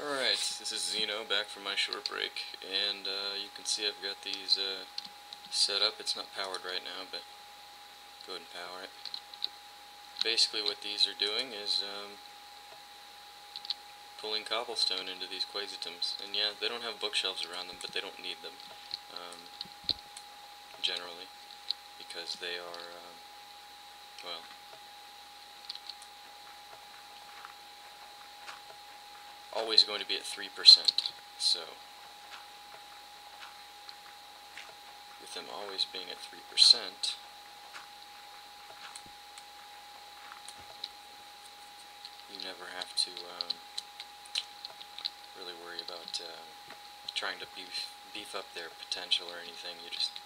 Alright, this is Zeno back from my short break, and you can see I've got these set up. It's not powered right now, but go ahead and power it. Basically what these are doing is pulling cobblestone into these Quaesitums. And yeah, they don't have bookshelves around them, but they don't need them, generally, because they are, well, always going to be at 3%. So, with them always being at 3%, you never have to really worry about trying to beef up their potential or anything. You just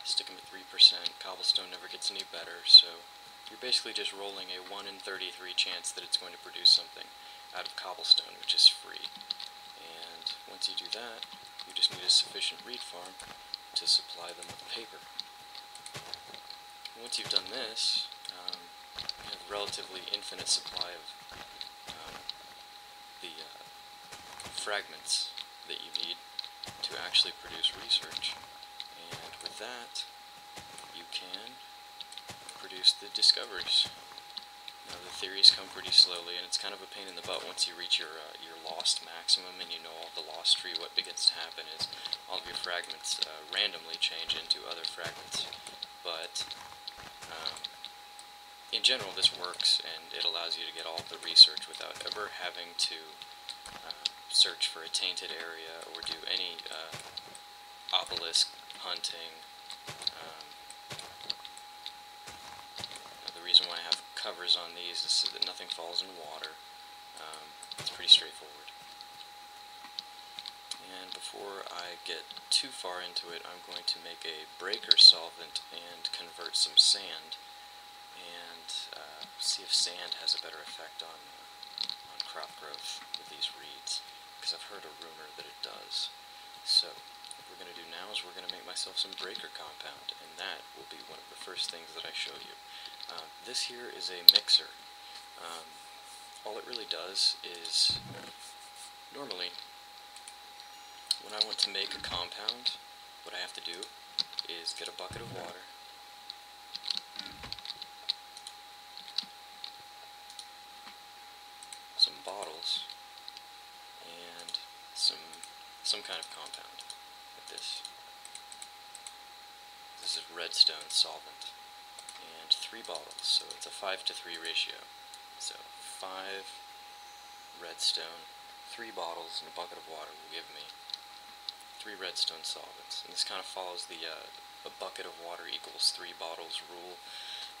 stick them at 3%. Cobblestone never gets any better, so you're basically just rolling a 1 in 33 chance that it's going to produce something out of cobblestone, which is free. And once you do that, you just need a sufficient reed farm to supply them with paper. Once you've done this, you have a relatively infinite supply of the fragments that you need to actually produce research. And with that, you can produce the discoveries. Now, the theories come pretty slowly, and it's kind of a pain in the butt once you reach your lost maximum and you know all the lost tree. What begins to happen is all of your fragments randomly change into other fragments. But in general, this works, and it allows you to get all of the research without ever having to search for a tainted area or do any obelisk hunting. The reason why I have covers on these is so that nothing falls in water. It's pretty straightforward. And before I get too far into it, I'm going to make a breaker solvent and convert some sand, and see if sand has a better effect on crop growth with these reeds, because I've heard a rumor that it does. So what we're going to do now is we're going to make myself some breaker compound, and that will be one of the first things that I show you. This here is a mixer. All it really does is, normally, when I want to make a compound, what I have to do is get a bucket of water, some bottles, and some kind of compound, like this. This is redstone solvent, and 3 bottles, so it's a 5-to-3 ratio. So 5 redstone, 3 bottles, and a bucket of water will give me 3 redstone solvents. And this kind of follows the a bucket of water equals 3 bottles rule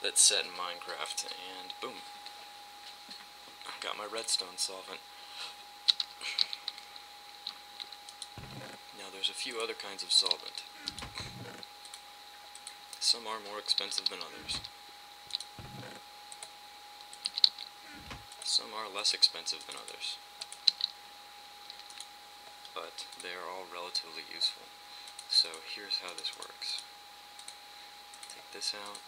that's set in Minecraft, and boom, I got my redstone solvent. Now there's a few other kinds of solvent. Some are more expensive than others. Some are less expensive than others. But they are all relatively useful. So here's how this works. Take this out.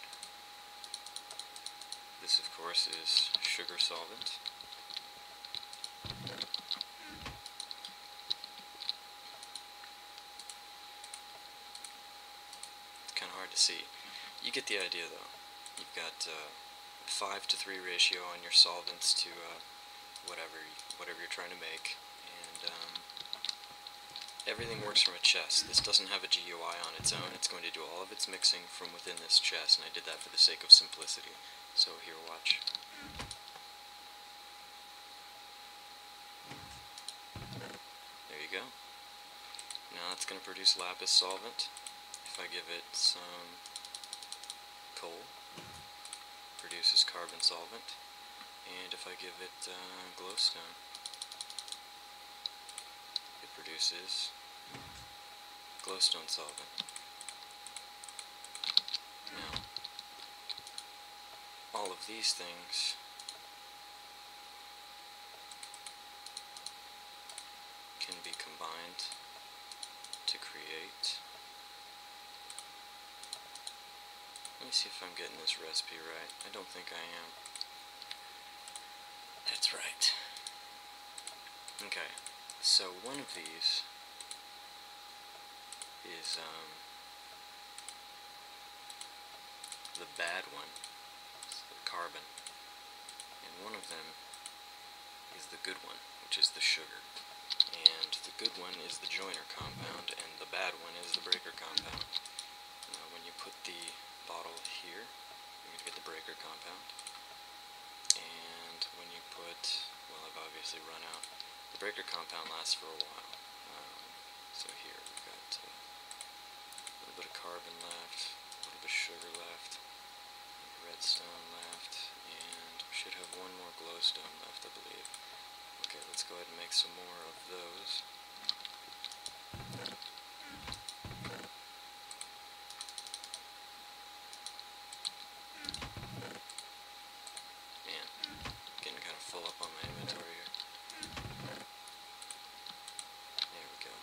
This, of course, is sugar solvent. It's kind of hard to see. You get the idea, though. You've got 5-to-3 ratio on your solvents to whatever you're trying to make, and everything works from a chest. This doesn't have a GUI on its own. It's going to do all of its mixing from within this chest, and I did that for the sake of simplicity. So here, watch. There you go. Now it's going to produce lapis solvent. If I give it some coal, produces carbon solvent, and if I give it glowstone, it produces glowstone solvent. Now, all of these things can be combined to create. Let me see if I'm getting this recipe right. I don't think I am. That's right. Okay. So one of these is the bad one, it's the carbon, and one of them is the good one, which is the sugar. And the good one is the joiner compound, and the bad one is the breaker compound. Now when you put the bottle here, you're going to get the breaker compound. And when you put, well, I've obviously run out. The breaker compound lasts for a while. So here we've got a little bit of carbon left, a little bit of sugar left, redstone left, and we should have one more glowstone left, I believe. Okay, let's go ahead and make some more of those. Man, getting kind of full up on my inventory here. There we go.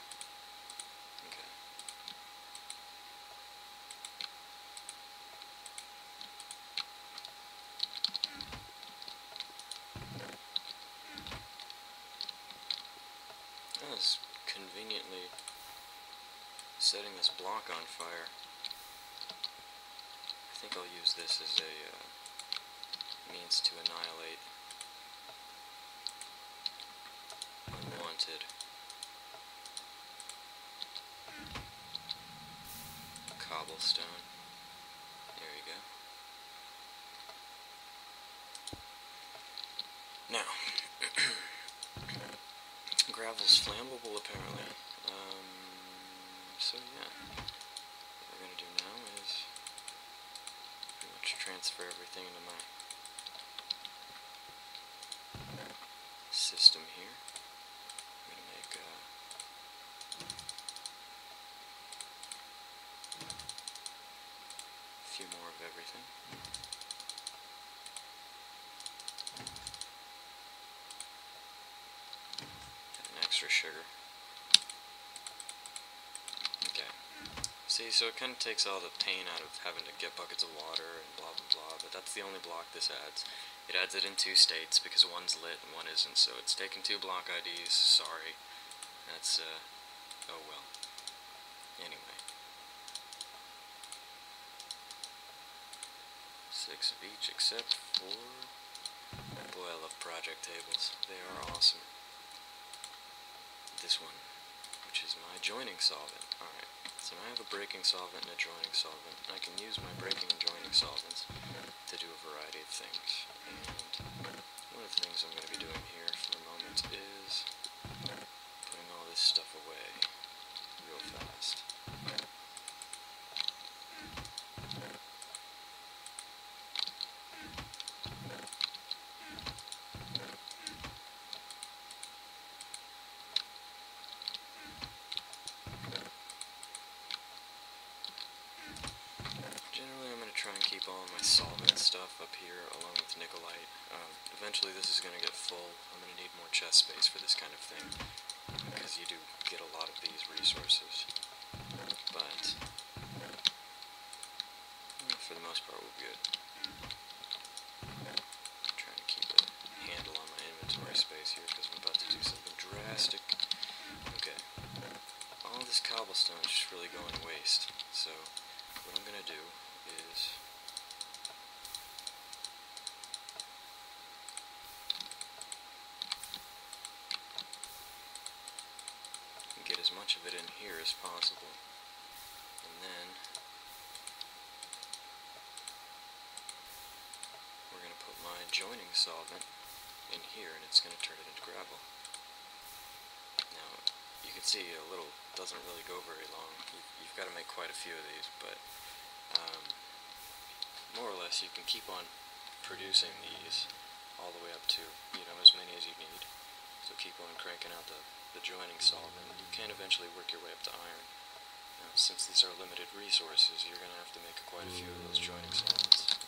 Okay. I was conveniently setting this block on fire. I think I'll use this as a means to annihilate unwanted cobblestone. There you go. Now, gravel's flammable apparently. So yeah, what we're going to do now is pretty much transfer everything into my system here. I'm going to make a few more of everything. Got an extra sugar. Okay. See, so it kind of takes all the pain out of having to get buckets of water and blah blah blah, but that's the only block this adds. It adds it in two states because one's lit and one isn't, so it's taking two block IDs, sorry. That's, oh well. Anyway. 6 of each except for, boy, I love project tables. They are awesome. This one, which is my joining solvent. Alright, so now I have a breaking solvent and a joining solvent. I can use my breaking and joining solvents to do a variety of things. And one of the things I'm going to be doing here for a moment is putting all this stuff away real fast. Generally, I'm going to try and keep all my solvent stuff up here along with Nicolite. Eventually this is going to get full. I'm going to need more chest space for this kind of thing, because you do get a lot of these resources. But, for the most part, we're good. I'm trying to keep a handle on my inventory space here, because I'm about to do something drastic. Okay. All this cobblestone is just really going to waste, so what I'm going to do is get as much of it in here as possible, and then we're going to put my joining solvent in here, and it's going to turn it into gravel. Now, you can see a little doesn't really go very long. You've got to make quite a few of these, but more or less you can keep on producing these all the way up to, as many as you need. So keep on cranking out the joining solvent. You can eventually work your way up to iron. Now, since these are limited resources, you're going to have to make quite a few of those joining solvents.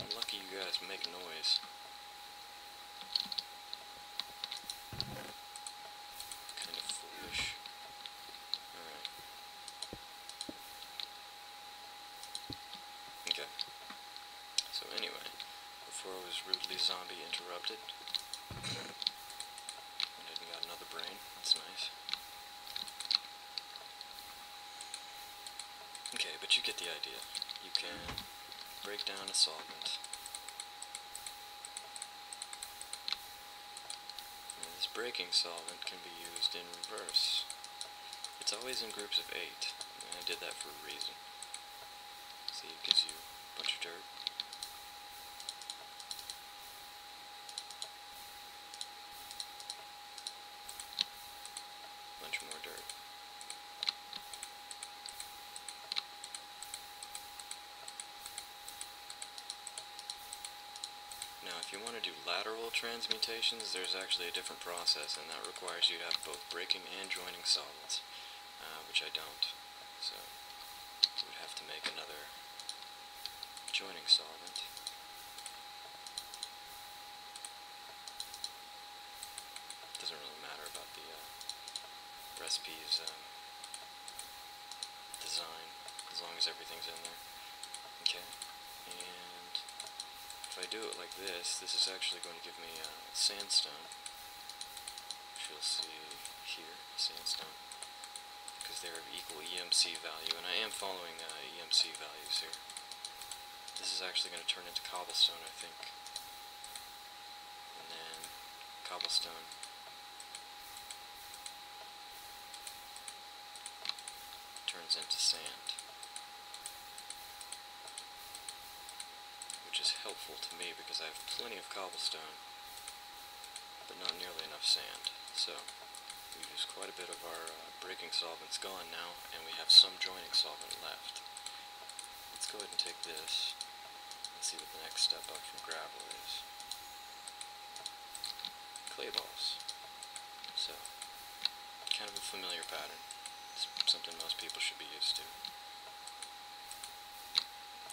I'm lucky you guys make noise. Kind of foolish. Alright. Okay. So anyway, before was rudely zombie interrupted. And I got another brain. That's nice. Okay, but you get the idea. You can break down a solvent. And this breaking solvent can be used in reverse. It's always in groups of 8, and I did that for a reason. See, it gives you a bunch of dirt. A bunch more dirt. Now, if you want to do lateral transmutations, there's actually a different process, and that requires you to have both breaking and joining solvents, which I don't. So, you would have to make another joining solvent. Doesn't really matter about the recipe's design, as long as everything's in there. Okay, and if I do it like this is actually going to give me sandstone, which you'll see here, sandstone, because they're of equal EMC value, and I am following EMC values here. This is actually going to turn into cobblestone, I think, and then cobblestone turns into sand, which is helpful to me because I have plenty of cobblestone, but not nearly enough sand. So we've used quite a bit of our breaking solvents gone now, and we have some joining solvent left. Let's go ahead and take this and see what the next step up from gravel is. Clay balls. So, kind of a familiar pattern. It's something most people should be used to.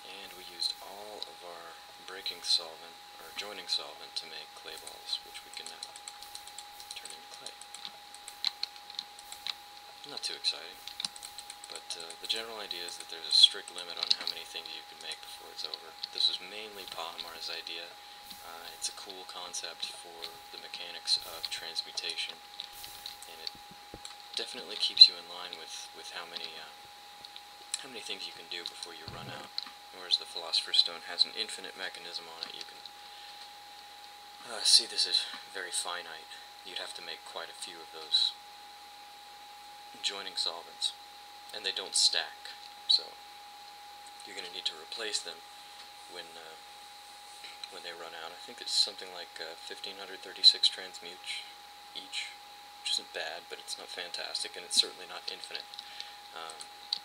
And we used all of our breaking solvent, or joining solvent, to make clay balls, which we can now turn into clay. Not too exciting, but the general idea is that there's a strict limit on how many things you can make before it's over. This was mainly Pahmar's idea. It's a cool concept for the mechanics of transmutation, and it definitely keeps you in line with how many things you can do before you run out. Whereas the Philosopher's Stone has an infinite mechanism on it. You can see this is very finite. You'd have to make quite a few of those joining solvents, and they don't stack, so you're going to need to replace them when they run out. I think it's something like 1536 transmutes each, which isn't bad, but it's not fantastic, and it's certainly not infinite.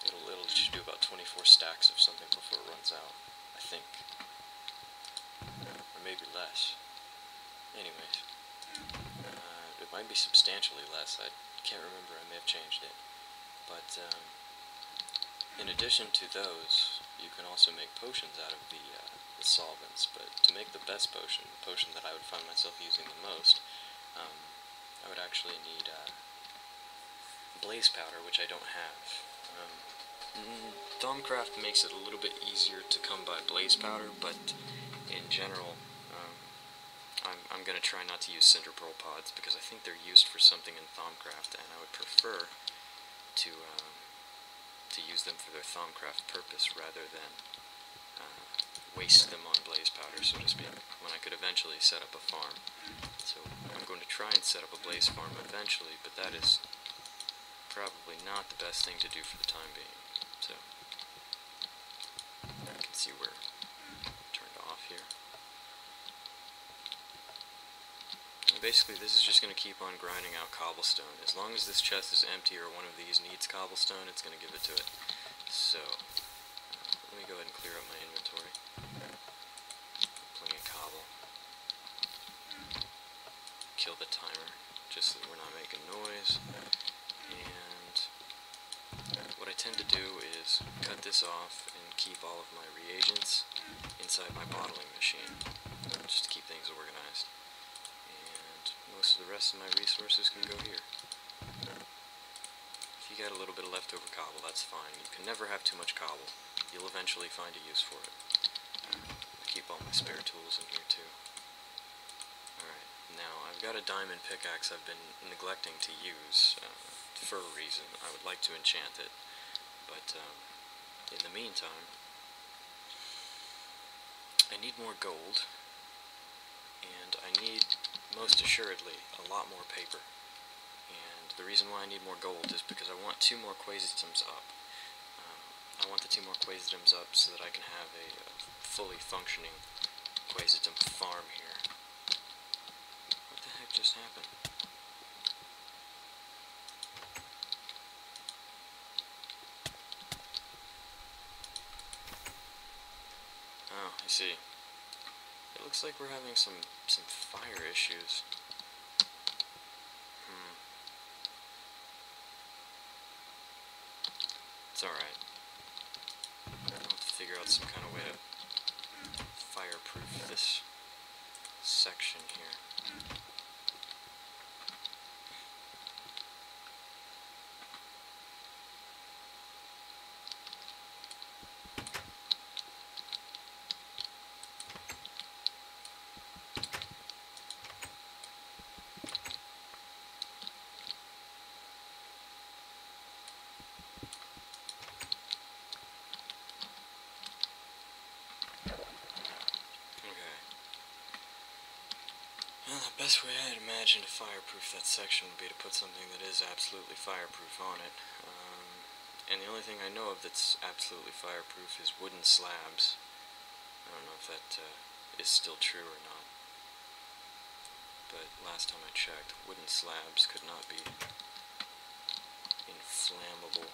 It'll just do about 24 stacks of something before it runs out, I think, or maybe less. Anyways, it might be substantially less. I can't remember. I may have changed it. But in addition to those, you can also make potions out of the solvents. But to make the best potion, the potion that I would find myself using the most, I would actually need blaze powder, which I don't have. Thaumcraft makes it a little bit easier to come by blaze powder, but in general, I'm going to try not to use cinder pearl pods because I think they're used for something in Thaumcraft, and I would prefer to use them for their Thaumcraft purpose rather than waste them on blaze powder, so to speak, when I could eventually set up a farm. So I'm going to try and set up a blaze farm eventually, but that is probably not the best thing to do for the time being. So you can see we're turned off here. And basically this is just going to keep on grinding out cobblestone. As long as this chest is empty or one of these needs cobblestone, it's going to give it to it. So let me go ahead and clear up my inventory. Plenty of cobble. Kill the timer just so that we're not making noise. And what I tend to do is cut this off and keep all of my reagents inside my bottling machine, just to keep things organized. And most of the rest of my resources can go here. If you got a little bit of leftover cobble, that's fine. You can never have too much cobble. You'll eventually find a use for it. I keep keep all my spare tools in here too. Alright, now I've got a diamond pickaxe I've been neglecting to use for a reason. I would like to enchant it, but in the meantime, I need more gold, and I need, most assuredly, a lot more paper. And the reason why I need more gold is because I want 2 more Quaesitums up. I want the 2 more Quaesitums up so that I can have a fully functioning Quaesitum farm here. What the heck just happened? Oh, I see. It looks like we're having some fire issues. It's alright. I'll have to figure out some kind of way to fireproof this section here. Well, the best way I'd imagine to fireproof that section would be to put something that is absolutely fireproof on it. And the only thing I know of that's absolutely fireproof is wooden slabs. I don't know if that is still true or not. But last time I checked, wooden slabs could not be inflammable.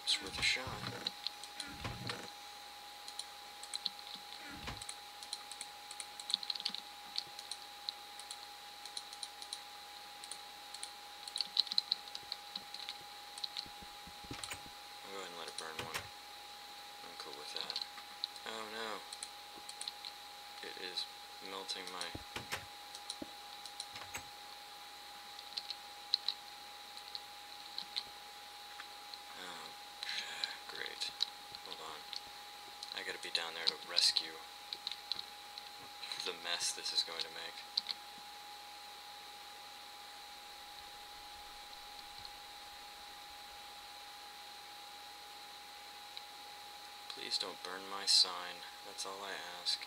It's worth a shot. I'll go ahead and let it burn one. I'm cool with that. Oh no. It is melting my... Oh, great. Hold on. I gotta be down there to rescue the mess this is going to make. Please don't burn my sign. That's all I ask.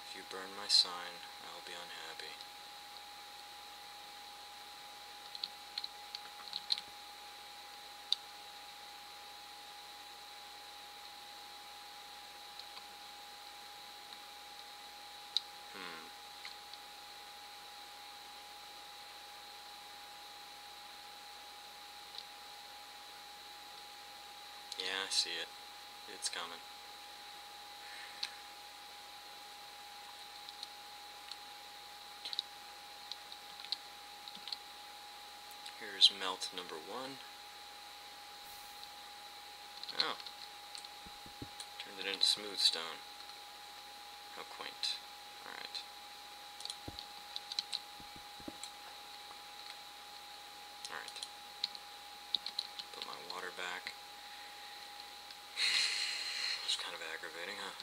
If you burn my sign, I'll be unhappy. Yeah, I see it. It's coming. Here's melt number 1. Oh. Turned it into smooth stone. How quaint. Alright. Alright. Put my water back. It's kind of aggravating, huh?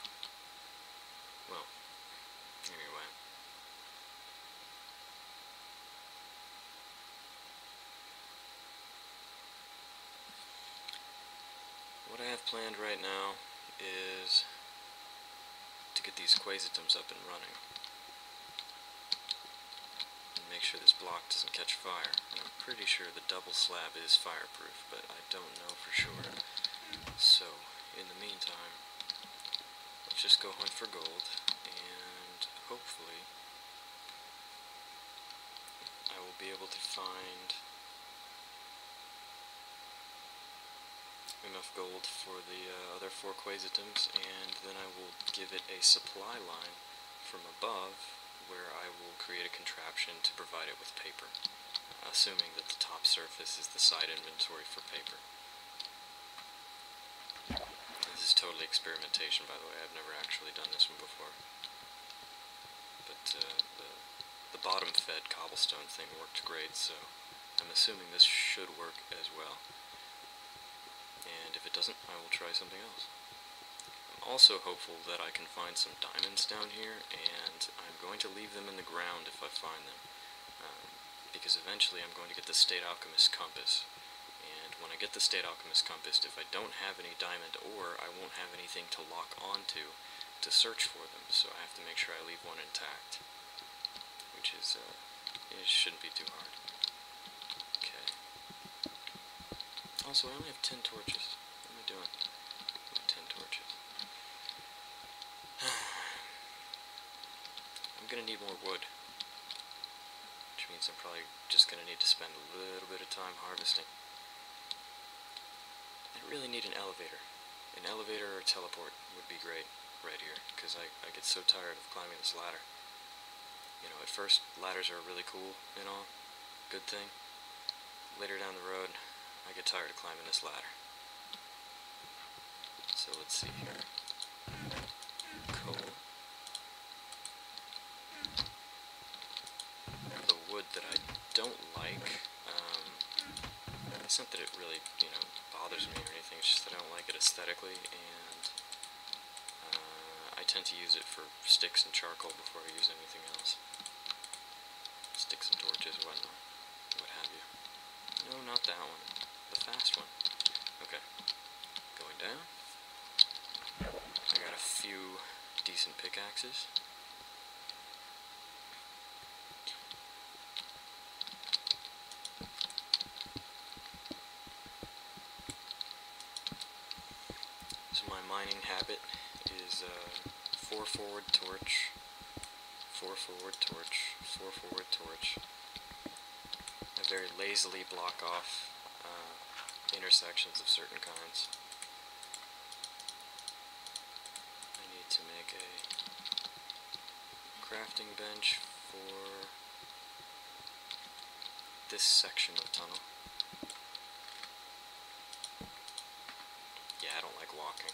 Well, anyway. What I have planned right now is to get these Quaesitums up and running. And make sure this block doesn't catch fire. And I'm pretty sure the double slab is fireproof, but I don't know for sure. So, in the meantime, let's just go hunt for gold, and hopefully I will be able to find enough gold for the other 4 Quaesitums, and then I will give it a supply line from above, where I will create a contraption to provide it with paper, assuming that the top surface is the side inventory for paper. This is totally experimentation, by the way. I've never actually done this one before. But the bottom-fed cobblestone thing worked great, so I'm assuming this should work as well. And if it doesn't, I will try something else. also hopeful that I can find some diamonds down here, and I'm going to leave them in the ground if I find them, because eventually I'm going to get the State Alchemist Compass, and when I get the State Alchemist Compass, if I don't have any diamond ore, I won't have anything to lock onto to search for them, so I have to make sure I leave one intact, which is, it shouldn't be too hard. Okay. Also, I only have 10 torches. What am I doing with 10 torches? I'm gonna need more wood, which means I'm probably just gonna need to spend a little bit of time harvesting. I really need an elevator. An elevator or a teleport would be great right here, because I get so tired of climbing this ladder. You know, at first, ladders are really cool and all, good thing. Later down the road, I get tired of climbing this ladder. So let's see here. Coal. The wood that I don't like, it's not that it really, you know, bothers me or anything, it's just that I don't like it aesthetically, and I tend to use it for sticks and charcoal before I use anything else. Sticks and torches, whatnot, what have you. No, not that one. The fast one. Okay. Going down. I got a few decent pickaxes. So my mining habit is 4 forward torch, 4 forward torch, 4 forward torch. I very lazily block off intersections of certain kinds. I need to make a crafting bench for this section of tunnel. Yeah, I don't like walking.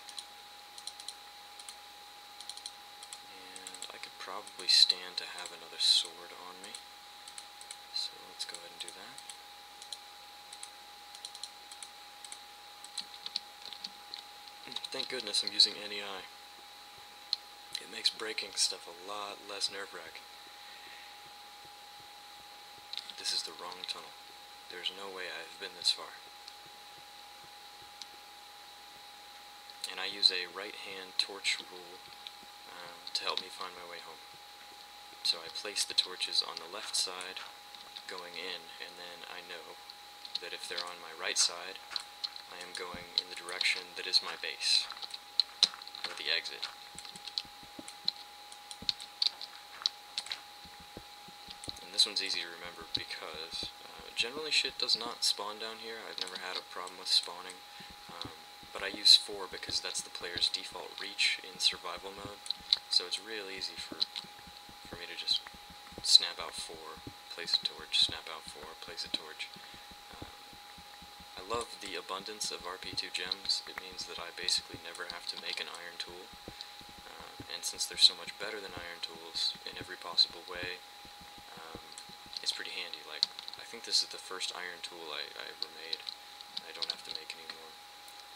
And I could probably stand to have another sword on me. So let's go ahead and do that. Thank goodness I'm using NEI. It makes breaking stuff a lot less nerve-wracking. This is the wrong tunnel. There's no way I've been this far. And I use a right-hand torch rule to help me find my way home. So I place the torches on the left side going in, and then I know that if they're on my right side, I am going in the direction that is my base, or the exit. And this one's easy to remember because generally shit does not spawn down here. I've never had a problem with spawning, but I use 4 because that's the player's default reach in survival mode, so it's real easy for me to just snap out 4, place a torch, snap out 4, place a torch. I love the abundance of RP2 gems. It means that I basically never have to make an iron tool, and since they're so much better than iron tools in every possible way, it's pretty handy. Like, I think this is the first iron tool I ever made. I don't have to make any more.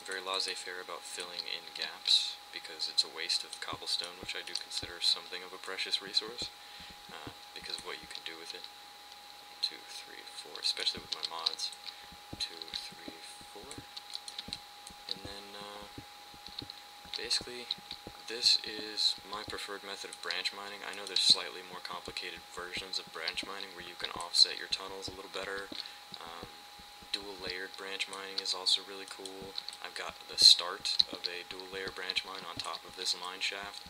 I'm very laissez-faire about filling in gaps, because it's a waste of cobblestone, which I do consider something of a precious resource, because of what you can do with it. 2, 3, 4, especially with my mods. 2, 3, 4, and then basically this is my preferred method of branch mining. I know there's slightly more complicated versions of branch mining where you can offset your tunnels a little better. Dual layered branch mining is also really cool. I've got the start of a dual layer branch mine on top of this mine shaft,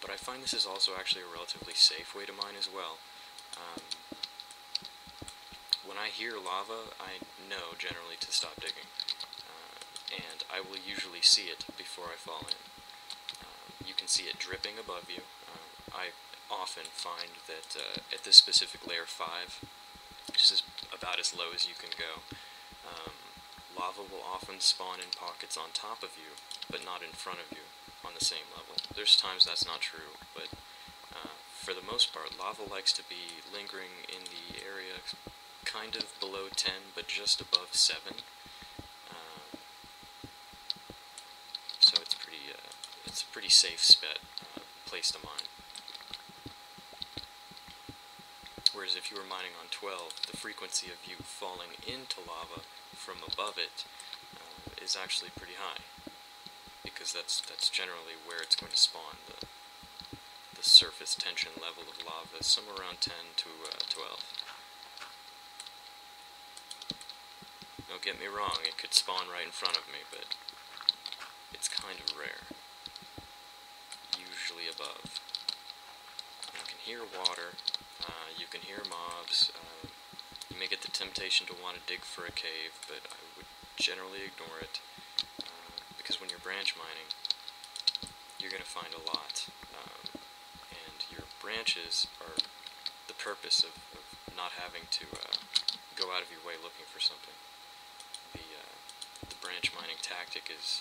but I find this is also actually a relatively safe way to mine as well. When I hear lava, I know generally to stop digging, and I will usually see it before I fall in. You can see it dripping above you. I often find that at this specific layer 5, which is about as low as you can go, lava will often spawn in pockets on top of you, but not in front of you on the same level. There's times that's not true, but for the most part, lava likes to be lingering in the area kind of below 10, but just above 7. So it's pretty pretty safe place to mine. Whereas if you were mining on 12, the frequency of you falling into lava from above it is actually pretty high, because that's generally where it's going to spawn. The surface tension level of lava is somewhere around 10 to 12. Don't get me wrong, it could spawn right in front of me, but it's kind of rare. Usually above. You can hear water, you can hear mobs, you may get the temptation to want to dig for a cave, but I would generally ignore it, because when you're branch mining, you're going to find a lot, and your branches are the purpose of not having to go out of your way looking for something. The branch mining tactic is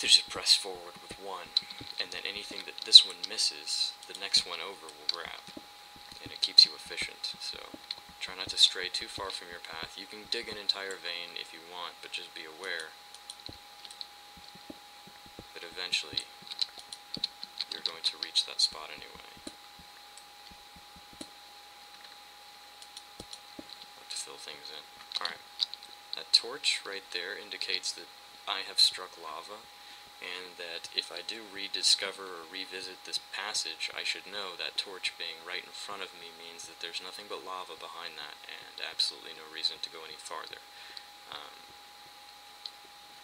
to just press forward with one, and then anything that this one misses, the next one over will grab, and it keeps you efficient. So try not to stray too far from your path. You can dig an entire vein if you want, but just be aware that eventually you're going to reach that spot anyway. To fill things in. Alright. That torch right there indicates that I have struck lava, and that if I do rediscover or revisit this passage, I should know that torch being right in front of me means that there's nothing but lava behind that, and absolutely no reason to go any farther.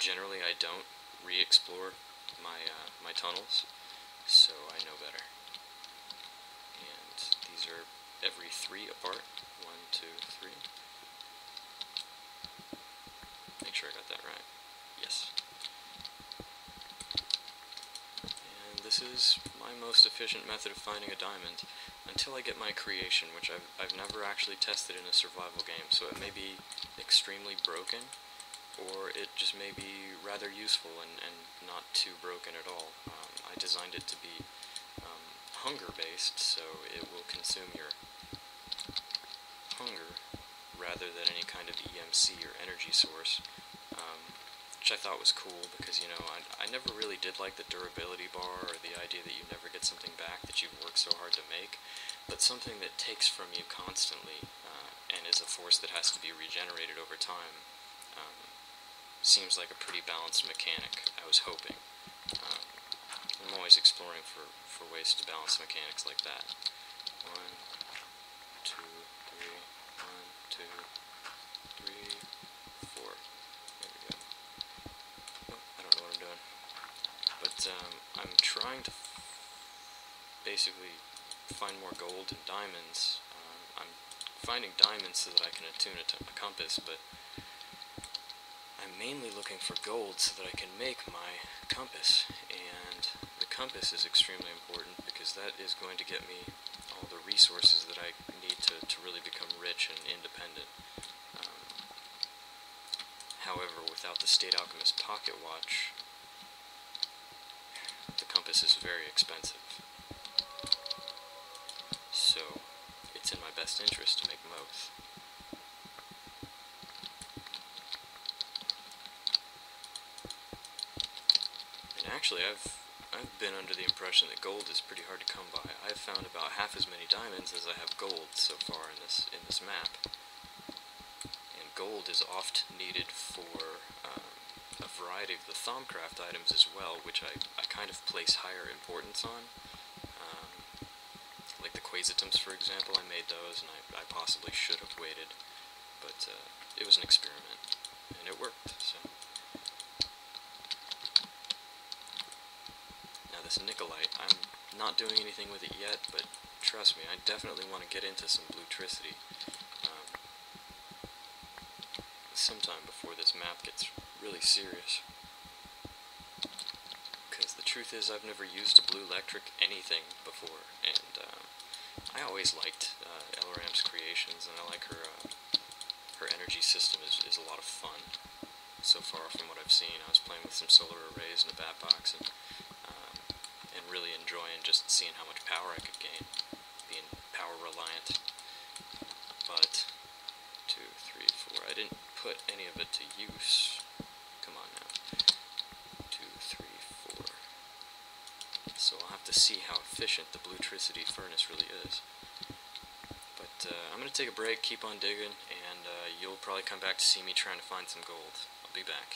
Generally, I don't re-explore my tunnels, so I know better. And these are every 3 apart. 1, 2, 3. Make sure I got that right. Yes. And this is my most efficient method of finding a diamond, until I get my creation, which I've never actually tested in a survival game, so it may be extremely broken, or it just may be rather useful and not too broken at all. I designed it to be hunger-based, so it will consume your hunger rather than any kind of EMC or energy source, which I thought was cool because, you know, I never really did like the durability bar or the idea that you never get something back that you've worked so hard to make, but something that takes from you constantly and is a force that has to be regenerated over time seems like a pretty balanced mechanic, I was hoping. I'm always exploring for ways to balance mechanics like that. 1, 2, 3, 1, 2, 3, 4. There we go. Oh, I don't know what I'm doing. But I'm trying to basically find more gold and diamonds. I'm finding diamonds so that I can attune it to a compass, but I'm mainly looking for gold so that I can make my compass, and the compass is extremely important because that is going to get me all the resources that I need to really become rich and independent. However, without the State Alchemist Pocket Watch, the compass is very expensive. So, it's in my best interest to make both. And actually, I've been under the impression that gold is pretty hard to come by. I've found about half as many diamonds as I have gold so far in this map. And gold is oft needed for a variety of the Thaumcraft items as well, which I kind of place higher importance on. Like the Quaesitums, for example, I made those, and I possibly should have waited, but it was an experiment, and it worked, so. Now this Nicolite, I'm not doing anything with it yet, but trust me, I definitely want to get into some bluetricity sometime before this map gets really serious. Because the truth is, I've never used a blue electric anything before, and I always liked Elram's creations, and I like her energy system is a lot of fun. So far from what I've seen, I was playing with some solar arrays in a bat box, and really enjoying just seeing how much power I could gain, being power reliant. But 2, 3, 4. I didn't put any of it to use. Come on now. 2, 3, 4. So I'll have to see how efficient the Bluetricity furnace really is. But I'm going to take a break, keep on digging, and you'll probably come back to see me trying to find some gold. I'll be back.